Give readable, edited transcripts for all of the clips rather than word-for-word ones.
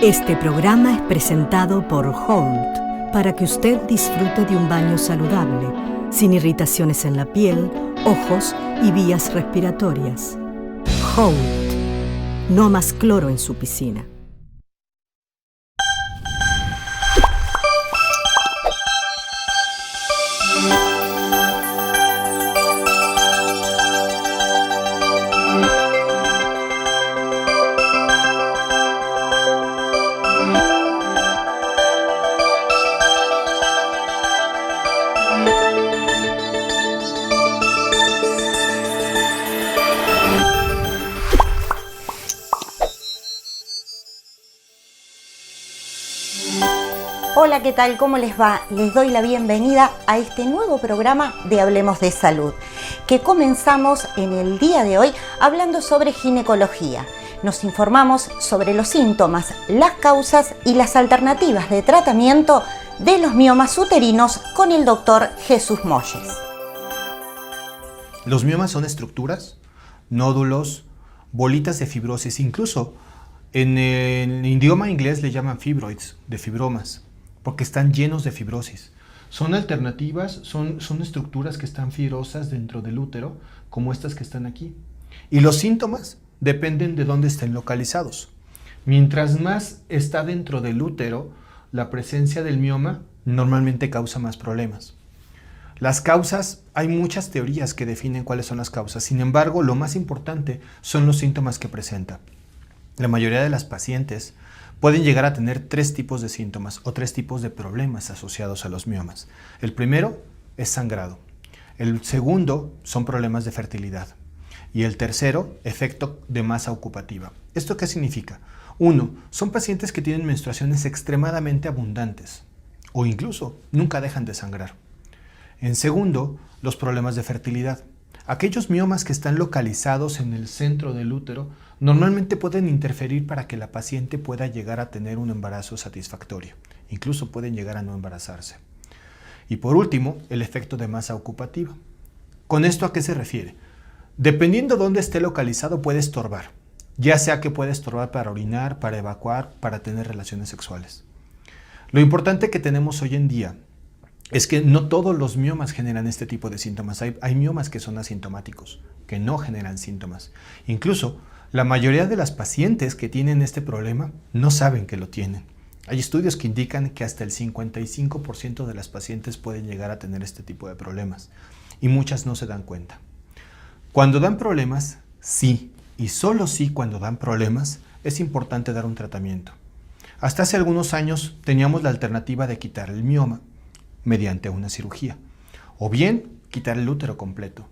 Este programa es presentado por Holt para que usted disfrute de un baño saludable, sin irritaciones en la piel, ojos y vías respiratorias. Holt. No más cloro en su piscina. Hola, ¿qué tal? ¿Cómo les va? Les doy la bienvenida a este nuevo programa de Hablemos de Salud, que comenzamos en el día de hoy hablando sobre ginecología. Nos informamos sobre los síntomas, las causas y las alternativas de tratamiento de los miomas uterinos con el doctor Jesús Molles. Los miomas son estructuras, nódulos, bolitas de fibrosis, incluso en el idioma inglés le llaman fibroids, de fibromas, porque están llenos de fibrosis. Son alternativas, son estructuras que están fibrosas dentro del útero, como estas que están aquí. Y los síntomas dependen de dónde estén localizados. Mientras más está dentro del útero, la presencia del mioma normalmente causa más problemas. Las causas, hay muchas teorías que definen cuáles son las causas. Sin embargo, lo más importante son los síntomas que presenta. La mayoría de las pacientes pueden llegar a tener 3 tipos de síntomas o 3 tipos de problemas asociados a los miomas. El primero es sangrado. El segundo son problemas de fertilidad. Y el tercero, efecto de masa ocupativa. ¿Esto qué significa? 1. Son pacientes que tienen menstruaciones extremadamente abundantes o incluso nunca dejan de sangrar. En segundo, los problemas de fertilidad. Aquellos miomas que están localizados en el centro del útero normalmente pueden interferir para que la paciente pueda llegar a tener un embarazo satisfactorio. Incluso pueden llegar a no embarazarse. Y por último, el efecto de masa ocupativa. ¿Con esto a qué se refiere? Dependiendo de dónde esté localizado puede estorbar. Ya sea que puede estorbar para orinar, para evacuar, para tener relaciones sexuales. Lo importante que tenemos hoy en día es que no todos los miomas generan este tipo de síntomas. Hay miomas que son asintomáticos, que no generan síntomas. Incluso, la mayoría de las pacientes que tienen este problema no saben que lo tienen. Hay estudios que indican que hasta el 55% de las pacientes pueden llegar a tener este tipo de problemas y muchas no se dan cuenta. Cuando dan problemas, sí, y solo sí cuando dan problemas, es importante dar un tratamiento. Hasta hace algunos años teníamos la alternativa de quitar el mioma mediante una cirugía, o bien quitar el útero completo.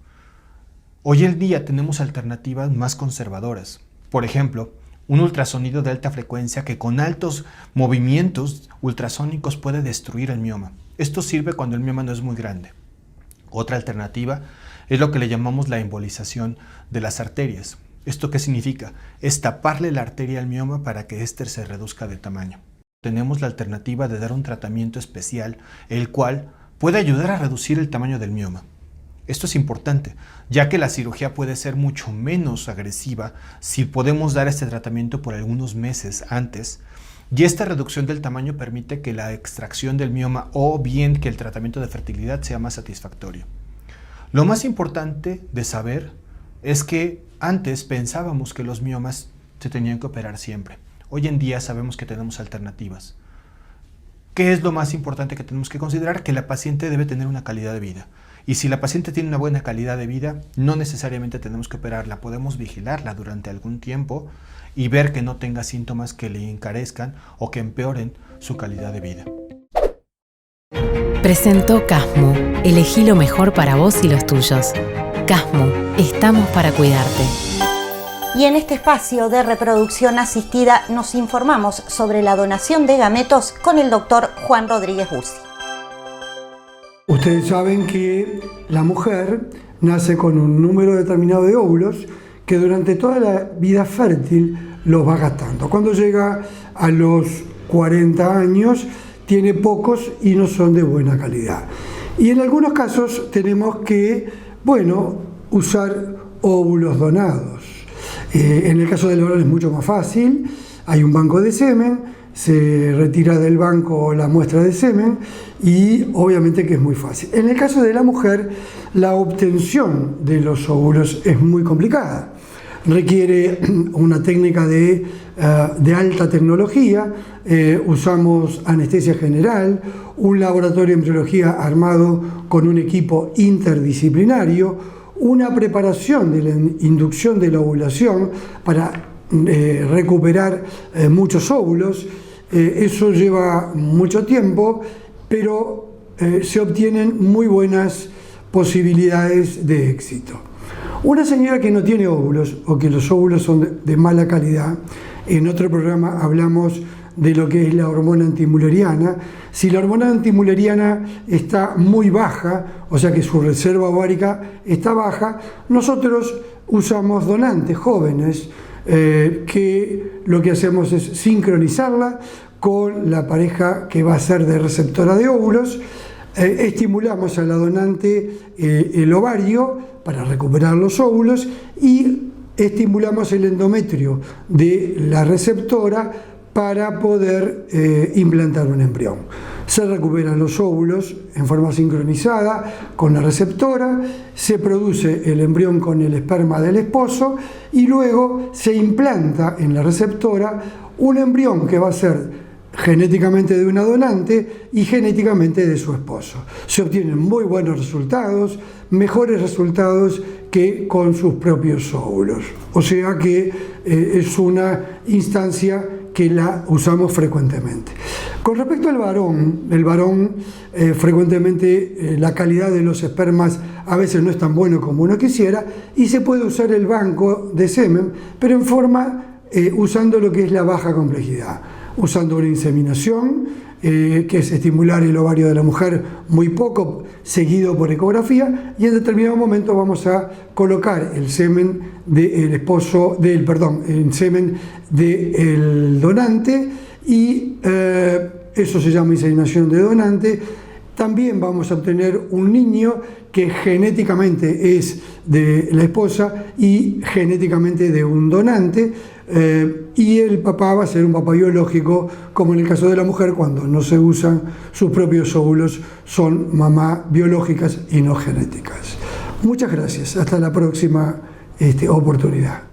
Hoy en día tenemos alternativas más conservadoras. Por ejemplo, un ultrasonido de alta frecuencia que con altos movimientos ultrasónicos puede destruir el mioma. Esto sirve cuando el mioma no es muy grande. Otra alternativa es lo que le llamamos la embolización de las arterias. ¿Esto qué significa? Es taparle la arteria al mioma para que éste se reduzca de tamaño. Tenemos la alternativa de dar un tratamiento especial, el cual puede ayudar a reducir el tamaño del mioma. Esto es importante, ya que la cirugía puede ser mucho menos agresiva si podemos dar este tratamiento por algunos meses antes, y esta reducción del tamaño permite que la extracción del mioma o bien que el tratamiento de fertilidad sea más satisfactorio. Lo más importante de saber es que antes pensábamos que los miomas se tenían que operar siempre. Hoy en día sabemos que tenemos alternativas. ¿Qué es lo más importante que tenemos que considerar? Que la paciente debe tener una calidad de vida. Y si la paciente tiene una buena calidad de vida, no necesariamente tenemos que operarla. Podemos vigilarla durante algún tiempo y ver que no tenga síntomas que le encarezcan o que empeoren su calidad de vida. Presentó Casmu. Elegí lo mejor para vos y los tuyos. Casmu. Estamos para cuidarte. Y en este espacio de reproducción asistida nos informamos sobre la donación de gametos con el doctor Juan Rodríguez Bussi. Ustedes saben que la mujer nace con un número determinado de óvulos que durante toda la vida fértil los va gastando. Cuando llega a los 40 años tiene pocos y no son de buena calidad. Y en algunos casos tenemos que, usar óvulos donados. En el caso del varón es mucho más fácil. hay un banco de semen, se retira del banco la muestra de semen y obviamente que es muy fácil. En el caso de la mujer, la obtención de los óvulos es muy complicada. Requiere una técnica de alta tecnología, usamos anestesia general, un laboratorio de embriología armado con un equipo interdisciplinario, una preparación de la inducción de la ovulación para recuperar muchos óvulos. Eso lleva mucho tiempo, pero se obtienen muy buenas posibilidades de éxito. Una señora que no tiene óvulos o que los óvulos son de mala calidad, en otro programa hablamos de lo que es la hormona antimülleriana. Si la hormona antimülleriana está muy baja, o sea que su reserva ovárica está baja, nosotros usamos donantes jóvenes que lo que hacemos es sincronizarla con la pareja que va a ser de receptora de óvulos. Estimulamos a la donante el ovario para recuperar los óvulos y estimulamos el endometrio de la receptora para poder implantar un embrión. Se recuperan los óvulos en forma sincronizada con la receptora, se produce el embrión con el esperma del esposo y luego se implanta en la receptora un embrión que va a ser genéticamente de una donante y genéticamente de su esposo. Se obtienen muy buenos resultados, mejores resultados que con sus propios óvulos. O sea que es una instancia que la usamos frecuentemente. Con respecto al varón, el varón frecuentemente la calidad de los espermas a veces no es tan bueno como uno quisiera y se puede usar el banco de semen, pero en forma usando lo que es la baja complejidad, usando una inseminación, que es estimular el ovario de la mujer muy poco, seguido por ecografía, y en determinado momento vamos a colocar el semen del el semen del donante, y eso se llama inseminación de donante. También vamos a obtener un niño que genéticamente es de la esposa y genéticamente de un donante, y el papá va a ser un papá biológico, como en el caso de la mujer, cuando no se usan sus propios óvulos, son mamá biológicas y no genéticas. Muchas gracias, hasta la próxima oportunidad.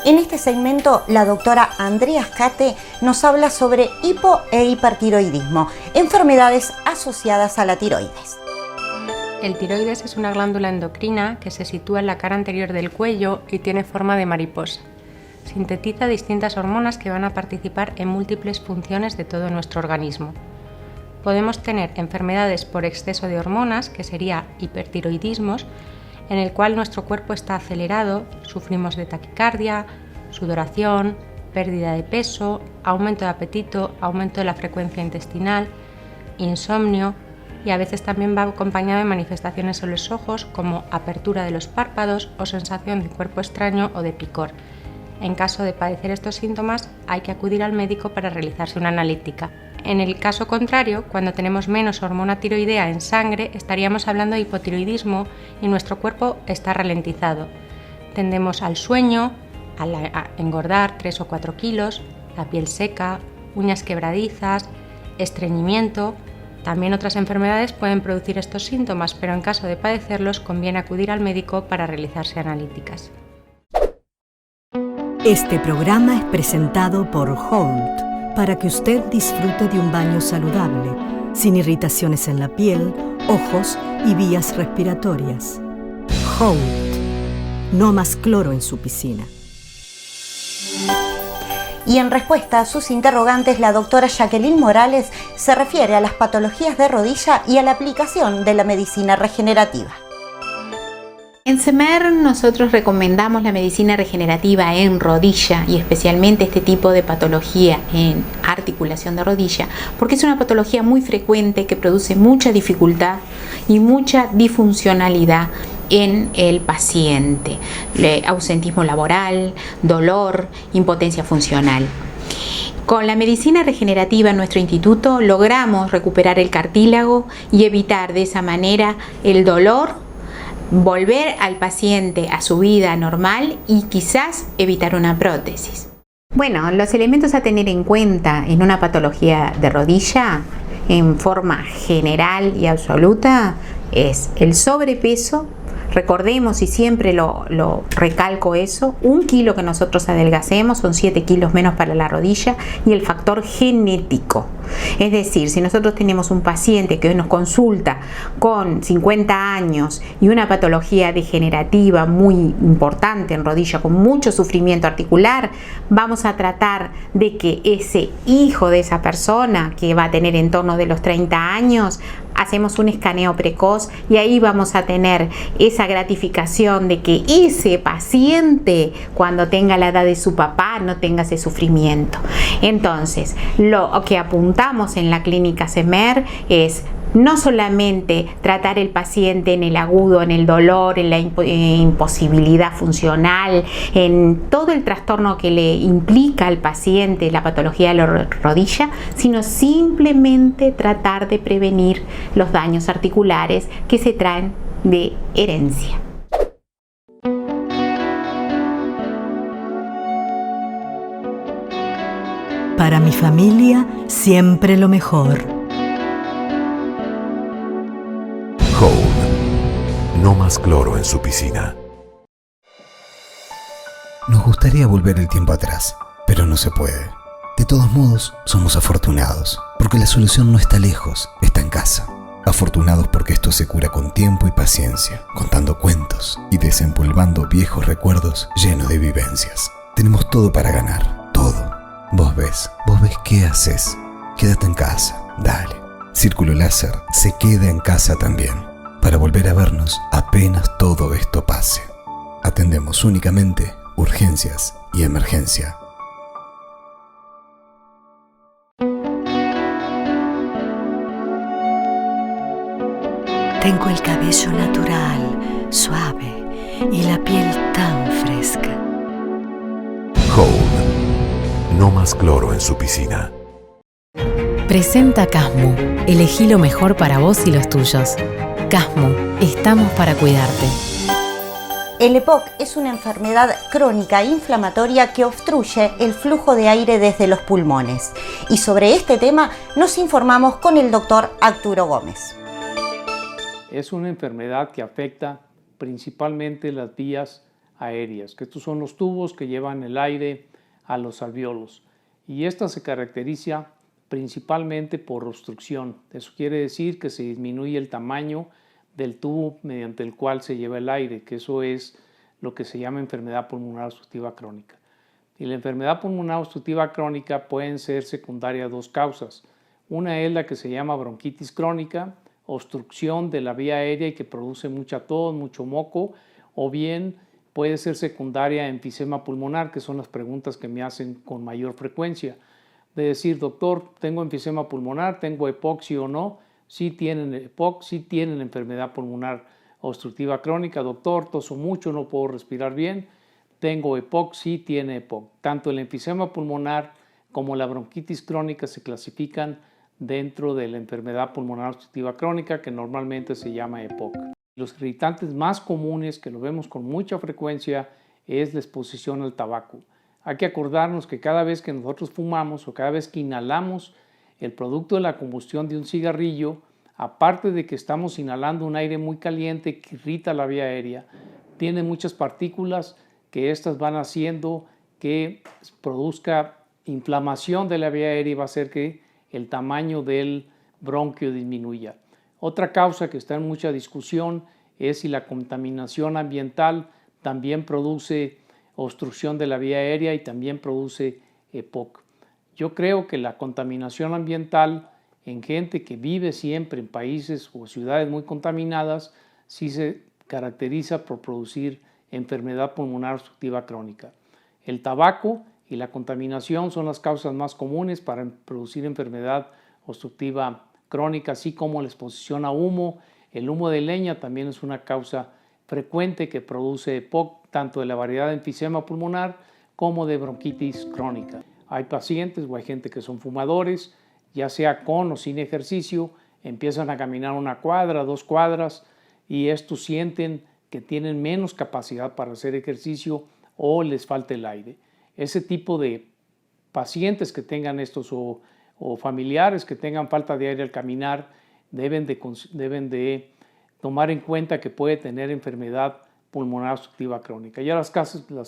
En este segmento, la doctora Andrea Ascate nos habla sobre hipo e hipertiroidismo, enfermedades asociadas a la tiroides. El tiroides es una glándula endocrina que se sitúa en la cara anterior del cuello y tiene forma de mariposa. Sintetiza distintas hormonas que van a participar en múltiples funciones de todo nuestro organismo. Podemos tener enfermedades por exceso de hormonas, que sería hipertiroidismos, en el cual nuestro cuerpo está acelerado, sufrimos de taquicardia, sudoración, pérdida de peso, aumento de apetito, aumento de la frecuencia intestinal, insomnio, y a veces también va acompañado de manifestaciones en los ojos como apertura de los párpados o sensación de cuerpo extraño o de picor. En caso de padecer estos síntomas hay que acudir al médico para realizarse una analítica. En el caso contrario, cuando tenemos menos hormona tiroidea en sangre, estaríamos hablando de hipotiroidismo y nuestro cuerpo está ralentizado. Tendemos al sueño, a engordar 3 o 4 kilos, la piel seca, uñas quebradizas, estreñimiento. También otras enfermedades pueden producir estos síntomas, pero en caso de padecerlos conviene acudir al médico para realizarse analíticas. Este programa es presentado por Holt, para que usted disfrute de un baño saludable, sin irritaciones en la piel, ojos y vías respiratorias. Holt, no más cloro en su piscina. Y en respuesta a sus interrogantes, la doctora Jacqueline Morales se refiere a las patologías de rodilla y a la aplicación de la medicina regenerativa. En SEMER nosotros recomendamos la medicina regenerativa en rodilla y especialmente este tipo de patología en articulación de rodilla, porque es una patología muy frecuente que produce mucha dificultad y mucha disfuncionalidad en el paciente, ausentismo laboral, dolor, impotencia funcional. Con la medicina regenerativa en nuestro instituto logramos recuperar el cartílago y evitar de esa manera el dolor, volver al paciente a su vida normal y quizás evitar una prótesis. Bueno, los elementos a tener en cuenta en una patología de rodilla en forma general y absoluta es el sobrepeso. Recordemos, y siempre lo recalco eso, 1 kilo que nosotros adelgacemos son 7 kilos menos para la rodilla, y el factor genético. Es decir, si nosotros tenemos un paciente que hoy nos consulta con 50 años y una patología degenerativa muy importante en rodilla, con mucho sufrimiento articular, vamos a tratar de que ese hijo de esa persona, que va a tener en torno de los 30 años, hacemos un escaneo precoz y ahí vamos a tener esa gratificación de que ese paciente, cuando tenga la edad de su papá, no tenga ese sufrimiento. Entonces, lo que apuntamos en la clínica SEMER es no solamente tratar el paciente en el agudo, en el dolor, en la imposibilidad funcional, en todo el trastorno que le implica al paciente la patología de la rodilla, sino simplemente tratar de prevenir los daños articulares que se traen de herencia. Para mi familia, siempre lo mejor. Hold. No más cloro en su piscina. Nos gustaría volver el tiempo atrás, pero no se puede. De todos modos, somos afortunados, porque la solución no está lejos, está en casa. Afortunados porque esto se cura con tiempo y paciencia, contando cuentos y desempolvando viejos recuerdos llenos de vivencias. Tenemos todo para ganar, todo. Vos ves qué haces. Quédate en casa, dale. Círculo Láser se queda en casa también, para volver a vernos apenas todo esto pase. Atendemos únicamente urgencias y emergencia. Tengo el cabello natural, suave y la piel tan fresca. Hold. No más cloro en su piscina. Presenta Casmu. Elegí lo mejor para vos y los tuyos. Casmu, estamos para cuidarte. El EPOC es una enfermedad crónica inflamatoria que obstruye el flujo de aire desde los pulmones. Y sobre este tema nos informamos con el doctor Arturo Gómez. Es una enfermedad que afecta principalmente las vías aéreas, que estos son los tubos que llevan el aire a los alvéolos. Y esta se caracteriza principalmente por obstrucción. Eso quiere decir que se disminuye el tamaño del tubo mediante el cual se lleva el aire, que eso es lo que se llama enfermedad pulmonar obstructiva crónica. Y la enfermedad pulmonar obstructiva crónica pueden ser secundarias 2 causas. Una es la que se llama bronquitis crónica, obstrucción de la vía aérea y que produce mucha tos, mucho moco, o bien puede ser secundaria enfisema pulmonar, que son las preguntas que me hacen con mayor frecuencia. De decir, doctor, tengo enfisema pulmonar, tengo EPOC, sí o no. Sí tienen EPOC, sí tienen enfermedad pulmonar obstructiva crónica. Doctor, toso mucho, no puedo respirar bien. Tengo EPOC, sí tiene EPOC. Tanto el enfisema pulmonar como la bronquitis crónica se clasifican dentro de la enfermedad pulmonar obstructiva crónica, que normalmente se llama EPOC. Los irritantes más comunes, que lo vemos con mucha frecuencia, es la exposición al tabaco. Hay que acordarnos que cada vez que nosotros fumamos o cada vez que inhalamos el producto de la combustión de un cigarrillo, aparte de que estamos inhalando un aire muy caliente que irrita la vía aérea, tiene muchas partículas que estas van haciendo que produzca inflamación de la vía aérea y va a hacer que el tamaño del bronquio disminuya. Otra causa que está en mucha discusión es si la contaminación ambiental también produce obstrucción de la vía aérea y también produce EPOC. Yo creo que la contaminación ambiental en gente que vive siempre en países o ciudades muy contaminadas sí se caracteriza por producir enfermedad pulmonar obstructiva crónica. El tabaco y la contaminación son las causas más comunes para producir enfermedad obstructiva crónica, así como la exposición a humo. El humo de leña también es una causa frecuente que produce EPOC, tanto de la variedad de enfisema pulmonar como de bronquitis crónica. Hay pacientes o hay gente que son fumadores, ya sea con o sin ejercicio, empiezan a caminar 1 cuadra, 2 cuadras y estos sienten que tienen menos capacidad para hacer ejercicio o les falta el aire. Ese tipo de pacientes que tengan estos o familiares que tengan falta de aire al caminar deben de tomar en cuenta que puede tener enfermedad pulmonar obstructiva crónica. Ya las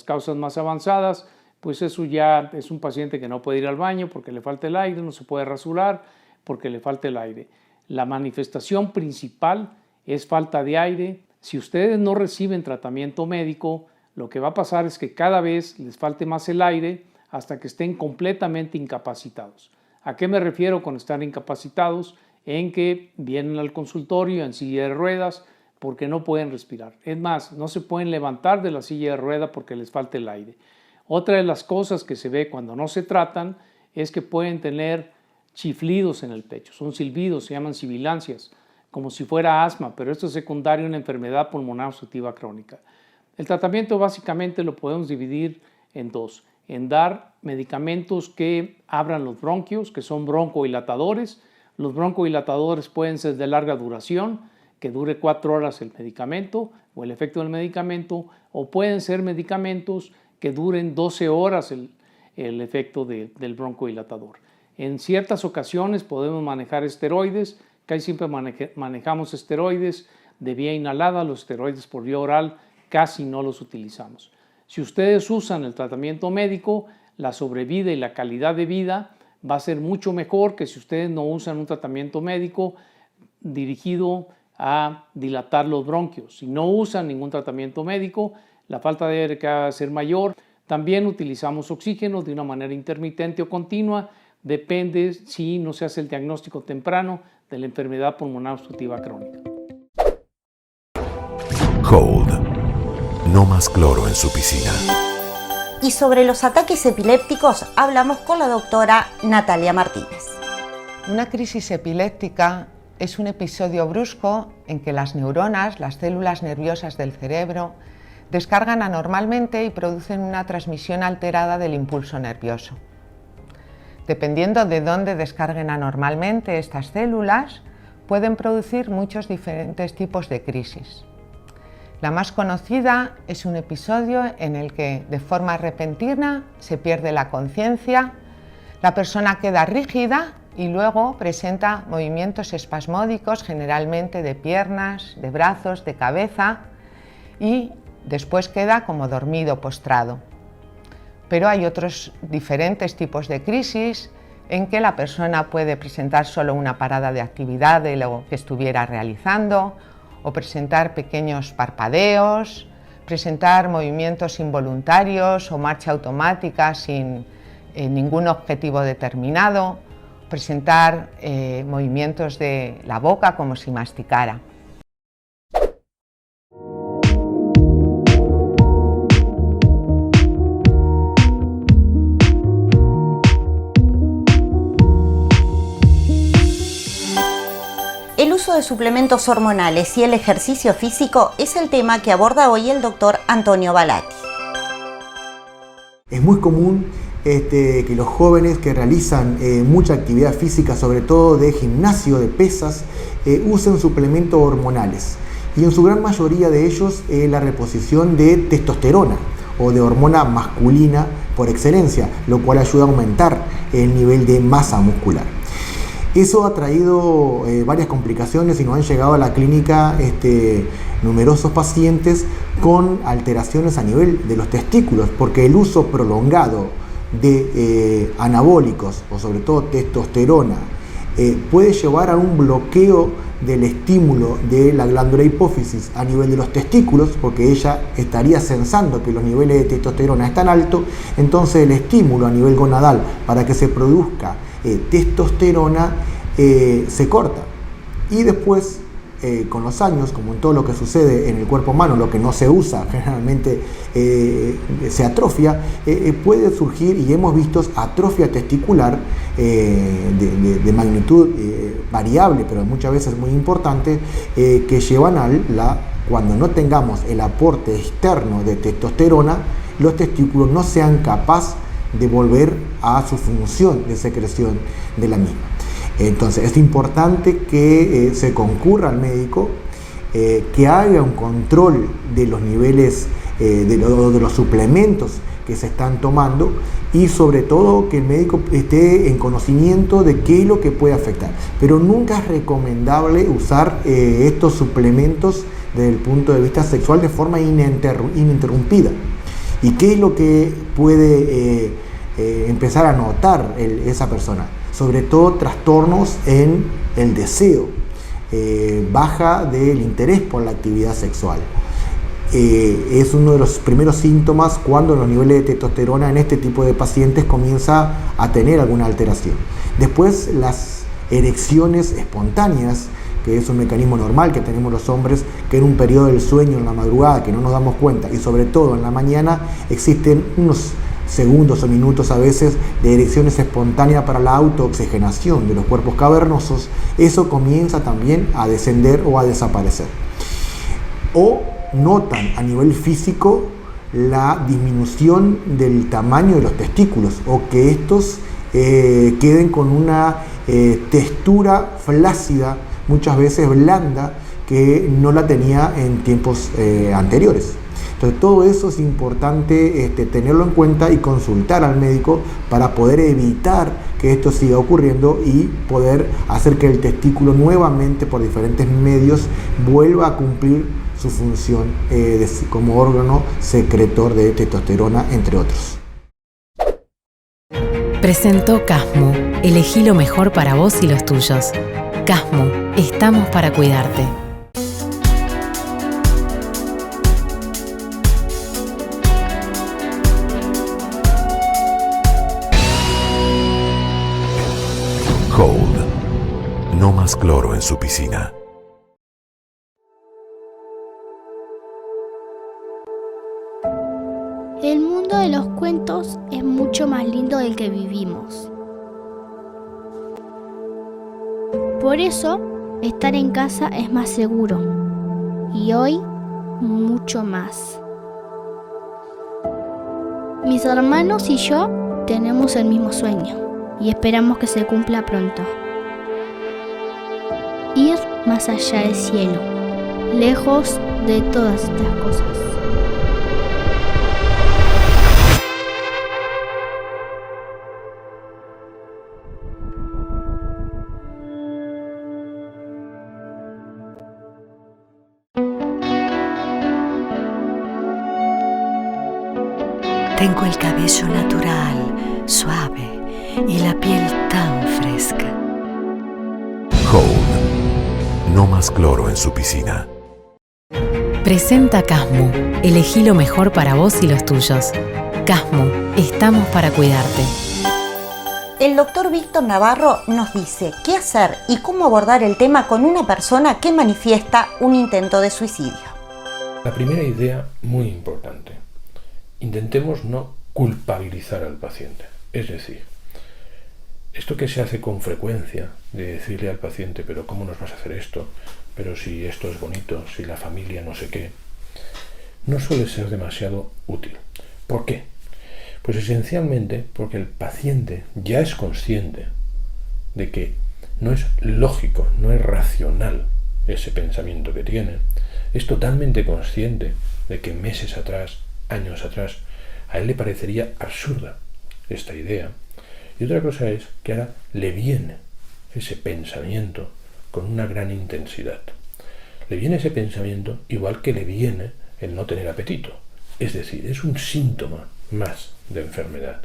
causas más avanzadas, pues eso ya es un paciente que no puede ir al baño porque le falta el aire, no se puede rasurar porque le falta el aire. La manifestación principal es falta de aire. Si ustedes no reciben tratamiento médico, lo que va a pasar es que cada vez les falte más el aire hasta que estén completamente incapacitados. ¿A qué me refiero con estar incapacitados? En que vienen al consultorio en silla de ruedas porque no pueden respirar. Es más, no se pueden levantar de la silla de ruedas porque les falta el aire. Otra de las cosas que se ve cuando no se tratan es que pueden tener chiflidos en el pecho. Son silbidos, se llaman sibilancias, como si fuera asma, pero esto es secundario a una enfermedad pulmonar obstructiva crónica. El tratamiento básicamente lo podemos dividir en dos. En dar medicamentos que abran los bronquios, que son broncodilatadores. Los broncodilatadores pueden ser de larga duración, que dure 4 horas el medicamento o el efecto del medicamento, o pueden ser medicamentos que duren 12 horas el efecto del broncodilatador. En ciertas ocasiones podemos manejar esteroides, casi siempre manejamos esteroides de vía inhalada, los esteroides por vía oral casi no los utilizamos. Si ustedes usan el tratamiento médico, la sobrevida y la calidad de vida va a ser mucho mejor que si ustedes no usan un tratamiento médico dirigido a dilatar los bronquios. Si no usan ningún tratamiento médico, la falta de aire va a ser mayor. También utilizamos oxígeno de una manera intermitente o continua, depende si no se hace el diagnóstico temprano de la enfermedad pulmonar obstructiva crónica. Hold. No más cloro en su piscina. Y sobre los ataques epilépticos hablamos con la doctora Natalia Martínez. Una crisis epiléptica es un episodio brusco en que las neuronas, las células nerviosas del cerebro, descargan anormalmente y producen una transmisión alterada del impulso nervioso. Dependiendo de dónde descarguen anormalmente estas células, pueden producir muchos diferentes tipos de crisis. La más conocida es un episodio en el que de forma repentina se pierde la conciencia, la persona queda rígida y luego presenta movimientos espasmódicos, generalmente de piernas, de brazos, de cabeza, y después queda como dormido, postrado. Pero hay otros diferentes tipos de crisis en que la persona puede presentar solo una parada de actividad de lo que estuviera realizando, o presentar pequeños parpadeos, presentar movimientos involuntarios o marcha automática sin ningún objetivo determinado, presentar movimientos de la boca como si masticara. El uso de suplementos hormonales y el ejercicio físico es el tema que aborda hoy el doctor Antonio Balatti. Es muy común que los jóvenes que realizan mucha actividad física, sobre todo de gimnasio, de pesas, usen suplementos hormonales. Y en su gran mayoría de ellos la reposición de testosterona o de hormona masculina por excelencia, lo cual ayuda a aumentar el nivel de masa muscular. Eso ha traído varias complicaciones y nos han llegado a la clínica numerosos pacientes con alteraciones a nivel de los testículos, porque el uso prolongado de anabólicos o sobre todo testosterona puede llevar a un bloqueo del estímulo de la glándula hipófisis a nivel de los testículos, porque ella estaría sensando que los niveles de testosterona están altos, entonces el estímulo a nivel gonadal para que se produzca testosterona se corta, y después con los años, como en todo lo que sucede en el cuerpo humano, lo que no se usa generalmente se atrofia, puede surgir, y hemos visto atrofia testicular de magnitud variable, pero muchas veces muy importante, que llevan a cuando no tengamos el aporte externo de testosterona, los testículos no sean capaces de volver a su función de secreción de la misma. Entonces es importante que se concurra al médico, que haga un control de los niveles de los suplementos que se están tomando y sobre todo que el médico esté en conocimiento de qué es lo que puede afectar. Pero nunca es recomendable usar estos suplementos desde el punto de vista sexual de forma ininterrumpida. ¿Y qué es lo que puede empezar a notar esa persona? Sobre todo trastornos en el deseo, baja del interés por la actividad sexual. Es uno de los primeros síntomas cuando los niveles de testosterona en este tipo de pacientes comienza a tener alguna alteración. Después las erecciones espontáneas, que es un mecanismo normal que tenemos los hombres, que en un periodo del sueño en la madrugada que no nos damos cuenta y sobre todo en la mañana existen unos segundos o minutos a veces de erecciones espontáneas para la autooxigenación de los cuerpos cavernosos. Eso comienza también a descender o a desaparecer. O notan a nivel físico la disminución del tamaño de los testículos o que estos queden con una textura flácida, muchas veces blanda, que no la tenía en tiempos anteriores. Entonces todo eso es importante tenerlo en cuenta y consultar al médico para poder evitar que esto siga ocurriendo y poder hacer que el testículo nuevamente por diferentes medios vuelva a cumplir su función como órgano secretor de testosterona, entre otros. Presentó Casmu. Elegí lo mejor para vos y los tuyos. Casmu, estamos para cuidarte. Hold. No más cloro en su piscina. El mundo de los cuentos es mucho más lindo del que vivimos. Por eso, estar en casa es más seguro. Y hoy, mucho más. Mis hermanos y yo tenemos el mismo sueño y esperamos que se cumpla pronto. Ir más allá del cielo, lejos de todas estas cosas. Tengo el cabello natural, suave y la piel tan fresca. Hold. No más cloro en su piscina. Presenta Casmu. Elegí lo mejor para vos y los tuyos. Casmu, estamos para cuidarte. El doctor Víctor Navarro nos dice qué hacer y cómo abordar el tema con una persona que manifiesta un intento de suicidio. La primera idea, muy importante. Intentemos no culpabilizar al paciente. Es decir, esto que se hace con frecuencia de decirle al paciente, pero ¿cómo nos vas a hacer esto? Pero si esto es bonito, si la familia no sé qué, no suele ser demasiado útil. ¿Por qué? Pues esencialmente porque el paciente ya es consciente de que no es lógico, no es racional ese pensamiento que tiene. Es totalmente consciente de que meses atrás, años atrás, a él le parecería absurda esta idea. Y otra cosa es que ahora le viene ese pensamiento con una gran intensidad. Le viene ese pensamiento igual que le viene el no tener apetito. Es decir, es un síntoma más de enfermedad.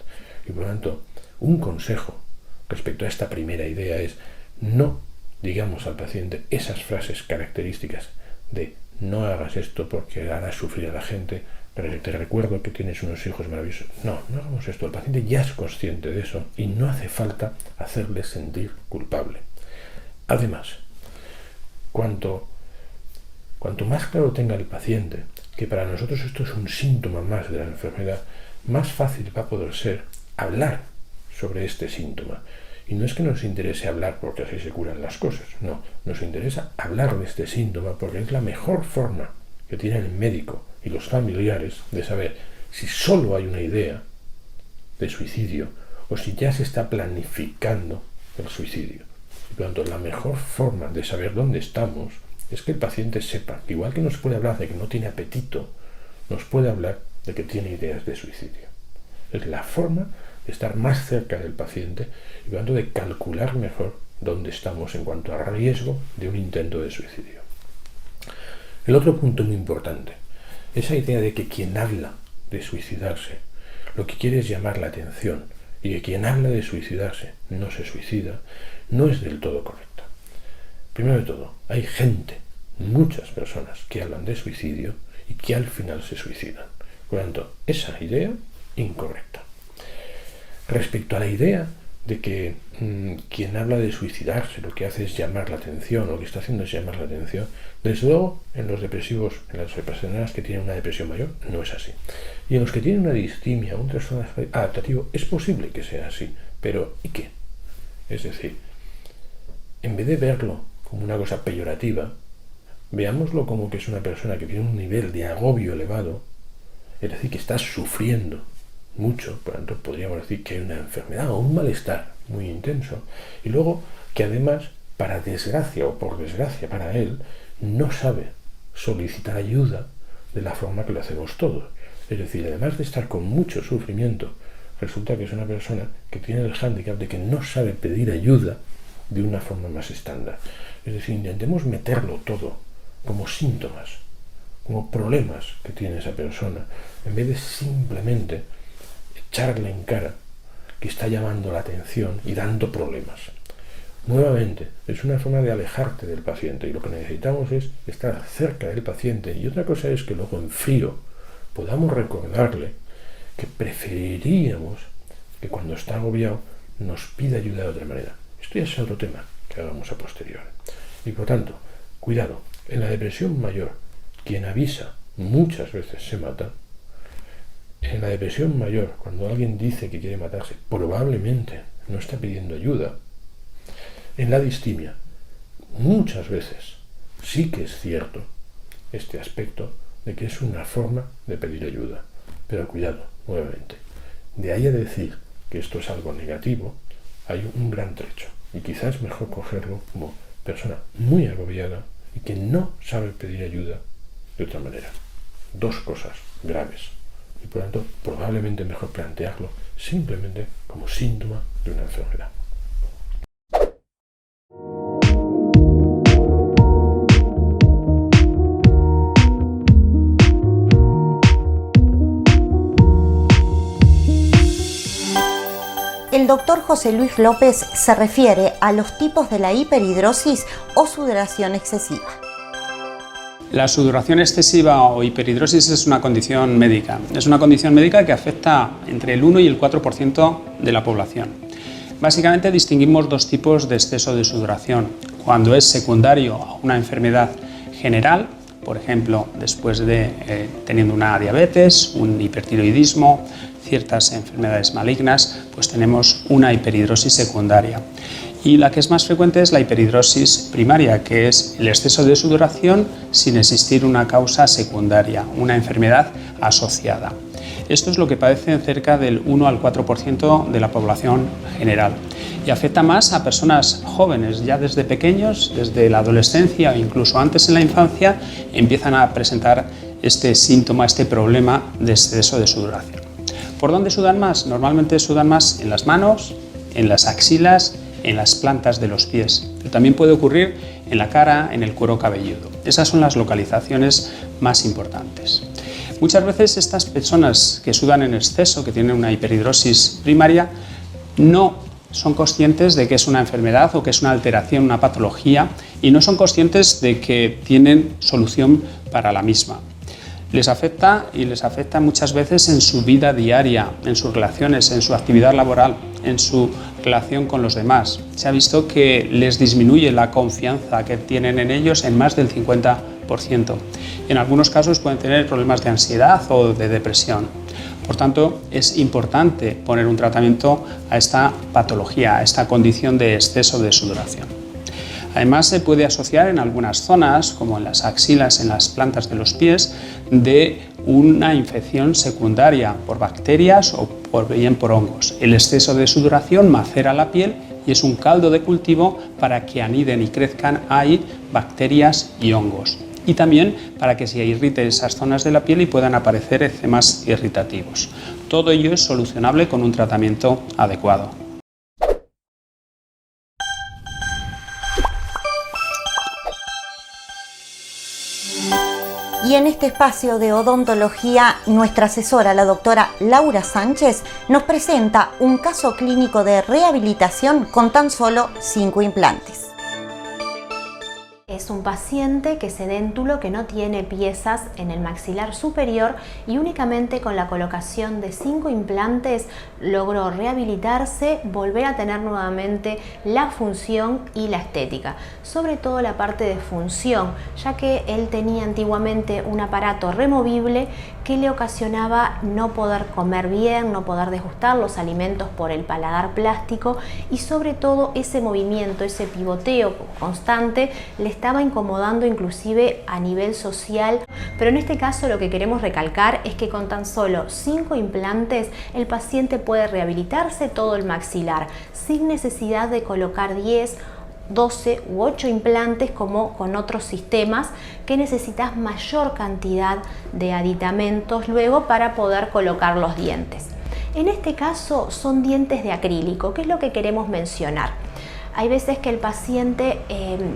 Y por lo tanto, un consejo respecto a esta primera idea es no digamos al paciente esas frases características de no hagas esto porque harás sufrir a la gente, te recuerdo que tienes unos hijos maravillosos. No hagamos esto. El paciente ya es consciente de eso y no hace falta hacerle sentir culpable. Además, cuanto más claro tenga el paciente que para nosotros esto es un síntoma más de la enfermedad, más fácil va a poder ser hablar sobre este síntoma. Y no es que nos interese hablar porque así se curan las cosas, no, nos interesa hablar de este síntoma porque es la mejor forma que tiene el médico y los familiares de saber si solo hay una idea de suicidio o si ya se está planificando el suicidio. Y por lo tanto, la mejor forma de saber dónde estamos es que el paciente sepa, igual que nos puede hablar de que no tiene apetito, nos puede hablar de que tiene ideas de suicidio. Es la forma de estar más cerca del paciente y por lo tanto de calcular mejor dónde estamos en cuanto a riesgo de un intento de suicidio. El otro punto muy importante, esa idea de que quien habla de suicidarse lo que quiere es llamar la atención y que quien habla de suicidarse no se suicida, no es del todo correcta. Primero de todo, hay gente, muchas personas que hablan de suicidio y que al final se suicidan. Por lo tanto, esa idea, incorrecta. Respecto a la idea de que quien habla de suicidarse lo que hace es llamar la atención, o lo que está haciendo es llamar la atención, desde luego en los depresivos, en las personas que tienen una depresión mayor, no es así. Y en los que tienen una distimia, un trastorno adaptativo, es posible que sea así, pero ¿y qué? Es decir, en vez de verlo como una cosa peyorativa, veámoslo como que es una persona que tiene un nivel de agobio elevado, es decir, que está sufriendo mucho, por lo tanto podríamos decir que hay una enfermedad o un malestar muy intenso, y luego que además, para desgracia o por desgracia para él, no sabe solicitar ayuda de la forma que lo hacemos todos. Es decir, además de estar con mucho sufrimiento, resulta que es una persona que tiene el hándicap de que no sabe pedir ayuda de una forma más estándar. Es decir, intentemos meterlo todo como síntomas, como problemas que tiene esa persona, en vez de simplemente echarle en cara que está llamando la atención y dando problemas. Nuevamente, es una forma de alejarte del paciente y lo que necesitamos es estar cerca del paciente, y otra cosa es que luego en frío podamos recordarle que preferiríamos que cuando está agobiado nos pida ayuda de otra manera. Esto ya es otro tema que hagamos a posteriori. Y por tanto, cuidado, en la depresión mayor, quien avisa muchas veces se mata. En la depresión mayor, cuando alguien dice que quiere matarse, probablemente no está pidiendo ayuda. En la distimia, muchas veces sí que es cierto este aspecto de que es una forma de pedir ayuda. Pero cuidado, nuevamente, de ahí a decir que esto es algo negativo, hay un gran trecho. Y quizás es mejor cogerlo como persona muy agobiada y que no sabe pedir ayuda de otra manera. Dos cosas graves. Y por lo tanto, probablemente mejor plantearlo simplemente como síntoma de una enfermedad. El doctor José Luis López se refiere a los tipos de la hiperhidrosis o sudoración excesiva. La sudoración excesiva o hiperhidrosis es una condición médica. Es una condición médica que afecta entre el 1 y el 4% de la población. Básicamente distinguimos dos tipos de exceso de sudoración. Cuando es secundario a una enfermedad general, por ejemplo, después de teniendo una diabetes, un hipertiroidismo, ciertas enfermedades malignas, pues tenemos una hiperhidrosis secundaria. Y la que es más frecuente es la hiperhidrosis primaria, que es el exceso de sudoración sin existir una causa secundaria, una enfermedad asociada. Esto es lo que padecen cerca del 1 al 4% de la población general y afecta más a personas jóvenes, ya desde pequeños, desde la adolescencia o incluso antes en la infancia, empiezan a presentar este síntoma, este problema de exceso de sudoración. ¿Por dónde sudan más? Normalmente sudan más en las manos, en las axilas, en las plantas de los pies, pero también puede ocurrir en la cara, en el cuero cabelludo. Esas son las localizaciones más importantes. Muchas veces estas personas que sudan en exceso, que tienen una hiperhidrosis primaria, no son conscientes de que es una enfermedad o que es una alteración, una patología, y no son conscientes de que tienen solución para la misma. Les afecta y les afecta muchas veces en su vida diaria, en sus relaciones, en su actividad laboral, en su relación con los demás. Se ha visto que les disminuye la confianza que tienen en ellos en más del 50%. En algunos casos pueden tener problemas de ansiedad o de depresión. Por tanto, es importante poner un tratamiento a esta patología, a esta condición de exceso de sudoración. Además, se puede asociar en algunas zonas, como en las axilas, en las plantas de los pies, de una infección secundaria por bacterias o bien por hongos. El exceso de sudoración macera la piel y es un caldo de cultivo para que aniden y crezcan ahí bacterias y hongos. Y también para que se irrite esas zonas de la piel y puedan aparecer eczemas irritativos. Todo ello es solucionable con un tratamiento adecuado. Y en este espacio de odontología, nuestra asesora, la doctora Laura Sánchez, nos presenta un caso clínico de rehabilitación con tan solo 5 implantes. Es un paciente que se déntulo que no tiene piezas en el maxilar superior y únicamente con la colocación de 5 implantes logró rehabilitarse, volver a tener nuevamente la función y la estética, sobre todo la parte de función, ya que él tenía antiguamente un aparato removible que le ocasionaba no poder comer bien, no poder degustar los alimentos por el paladar plástico y sobre todo ese movimiento, ese pivoteo constante le estaba incomodando inclusive a nivel social. Pero en este caso lo que queremos recalcar es que con tan solo 5 implantes el paciente puede rehabilitarse todo el maxilar sin necesidad de colocar 10, 12 u 8 implantes como con otros sistemas que necesitas mayor cantidad de aditamentos luego para poder colocar los dientes. En este caso son dientes de acrílico, que es lo que queremos mencionar. Hay veces que el paciente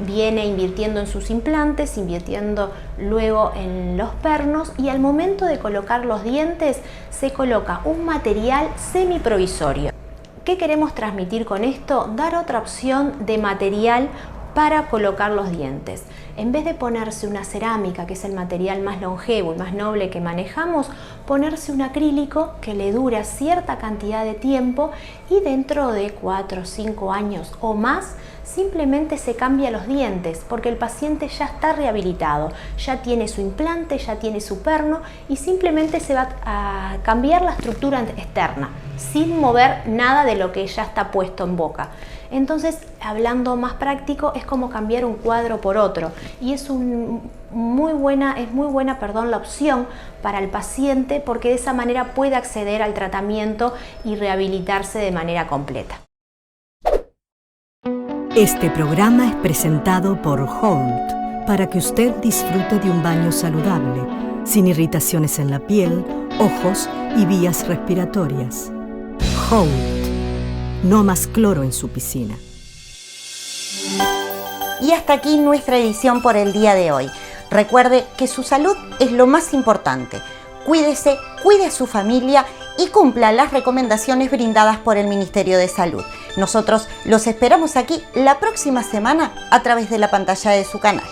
viene invirtiendo en sus implantes, invirtiendo luego en los pernos y al momento de colocar los dientes se coloca un material semiprovisorio. ¿Qué queremos transmitir con esto? Dar otra opción de material para colocar los dientes. En vez de ponerse una cerámica, que es el material más longevo y más noble que manejamos, ponerse un acrílico que le dura cierta cantidad de tiempo y dentro de 4 o 5 años o más simplemente se cambia los dientes porque el paciente ya está rehabilitado, ya tiene su implante, ya tiene su perno y simplemente se va a cambiar la estructura externa sin mover nada de lo que ya está puesto en boca. Entonces, hablando más práctico, es como cambiar un cuadro por otro y es muy buena la opción para el paciente porque de esa manera puede acceder al tratamiento y rehabilitarse de manera completa. Este programa es presentado por Holt para que usted disfrute de un baño saludable, sin irritaciones en la piel, ojos y vías respiratorias. Holt. No más cloro en su piscina. Y hasta aquí nuestra edición por el día de hoy. Recuerde que su salud es lo más importante. Cuídese, cuide a su familia y cumpla las recomendaciones brindadas por el Ministerio de Salud. Nosotros los esperamos aquí la próxima semana a través de la pantalla de su canal.